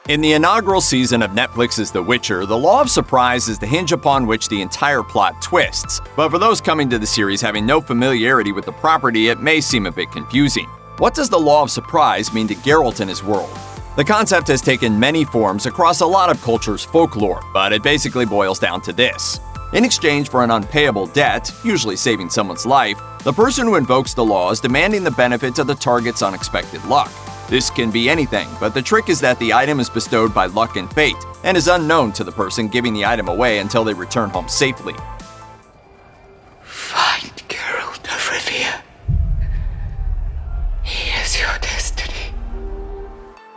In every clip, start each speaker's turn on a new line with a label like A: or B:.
A: In the inaugural season of Netflix's The Witcher, the law of surprise is the hinge upon which the entire plot twists. But for those coming to the series having no familiarity with the property, it may seem a bit confusing. What does the law of surprise mean to Geralt and his world? The concept has taken many forms across a lot of cultures' folklore, but it basically boils down to this. In exchange for an unpayable debt, usually saving someone's life, the person who invokes the law is demanding the benefit of the target's unexpected luck. This can be anything, but the trick is that the item is bestowed by luck and fate, and is unknown to the person giving the item away until they return home safely.
B: Find Geralt of Rivia. He is your destiny.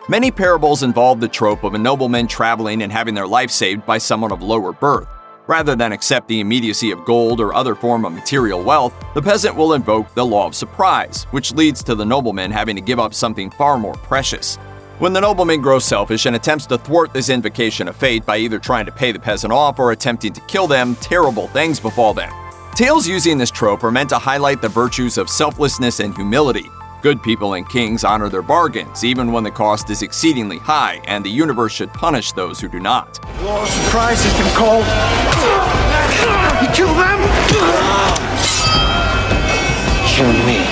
A: Many parables involve the trope of a nobleman traveling and having their life saved by someone of lower birth. Rather than accept the immediacy of gold or other form of material wealth, the peasant will invoke the law of surprise, which leads to the nobleman having to give up something far more precious. When the nobleman grows selfish and attempts to thwart this invocation of fate by either trying to pay the peasant off or attempting to kill them, terrible things befall them. Tales using this trope are meant to highlight the virtues of selflessness and humility. Good people and kings honor their bargains, even when the cost is exceedingly high, and the universe should punish those who do not.
C: Law of surprise has been called. You kill them?
B: Kill me.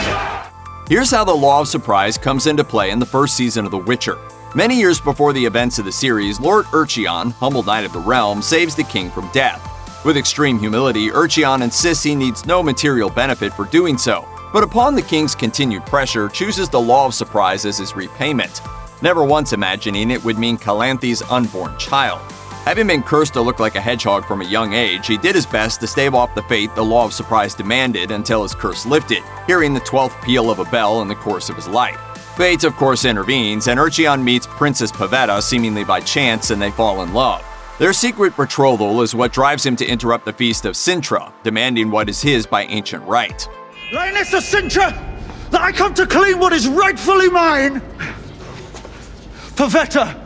A: Here's how the law of surprise comes into play in the first season of The Witcher. Many years before the events of the series, Lord Urcheon, humble knight of the realm, saves the king from death. With extreme humility, Urcheon insists he needs no material benefit for doing so, but upon the king's continued pressure, chooses the law of surprise as his repayment, never once imagining it would mean Calanthe's unborn child. Having been cursed to look like a hedgehog from a young age, he did his best to stave off the fate the law of surprise demanded until his curse lifted, hearing the 12th peal of a bell in the course of his life. Fate, of course, intervenes, and Urcheon meets Princess Pavetta seemingly by chance, and they fall in love. Their secret betrothal is what drives him to interrupt the feast of Sintra, demanding what is his by ancient right.
C: Lioness of Sintra, that I come to claim what is rightfully mine. Pavetta,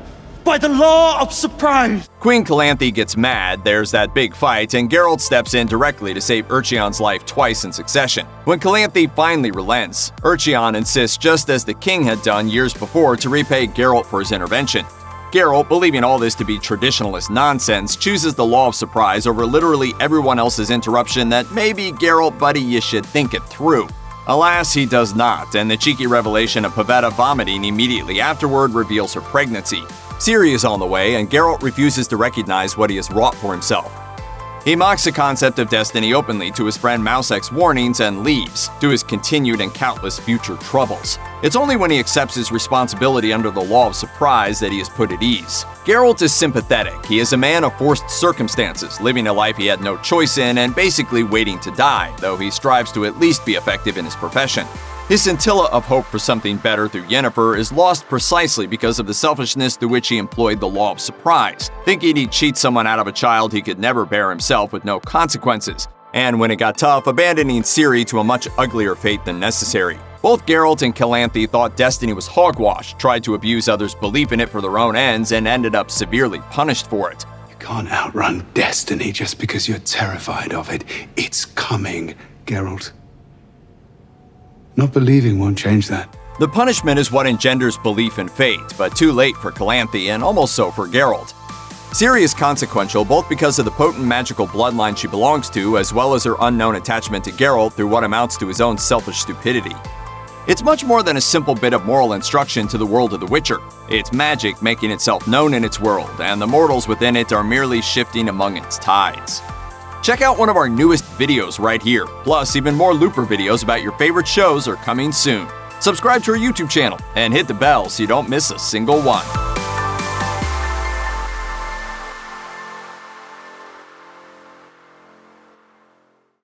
C: by the law of surprise.
A: Queen Calanthe gets mad, there's that big fight, and Geralt steps in directly to save Urcheon's life twice in succession. When Calanthe finally relents, Urcheon insists, just as the king had done years before, to repay Geralt for his intervention. Geralt, believing all this to be traditionalist nonsense, chooses the law of surprise over literally everyone else's interruption that maybe, Geralt, buddy, you should think it through. Alas, he does not, and the cheeky revelation of Pavetta vomiting immediately afterward reveals her pregnancy. Ciri is on the way, and Geralt refuses to recognize what he has wrought for himself. He mocks the concept of destiny openly to his friend Mousek's warnings and leaves, to his continued and countless future troubles. It's only when he accepts his responsibility under the law of surprise that he is put at ease. Geralt is sympathetic. He is a man of forced circumstances, living a life he had no choice in and basically waiting to die, though he strives to at least be effective in his profession. His scintilla of hope for something better through Yennefer is lost precisely because of the selfishness through which he employed the law of surprise, thinking he'd cheat someone out of a child he could never bear himself with no consequences, and when it got tough, abandoning Ciri to a much uglier fate than necessary. Both Geralt and Calanthe thought destiny was hogwash, tried to abuse others' belief in it for their own ends, and ended up severely punished for it.
D: You can't outrun destiny just because you're terrified of it. It's coming, Geralt. Not believing won't change that.
A: The punishment is what engenders belief in fate, but too late for Calanthe and almost so for Geralt. Ciri is consequential both because of the potent magical bloodline she belongs to, as well as her unknown attachment to Geralt through what amounts to his own selfish stupidity. It's much more than a simple bit of moral instruction to the world of The Witcher. It's magic making itself known in its world, and the mortals within it are merely shifting among its tides. Check out one of our newest videos right here. Plus, even more Looper videos about your favorite shows are coming soon. Subscribe to our YouTube channel and hit the bell so you don't miss a single one.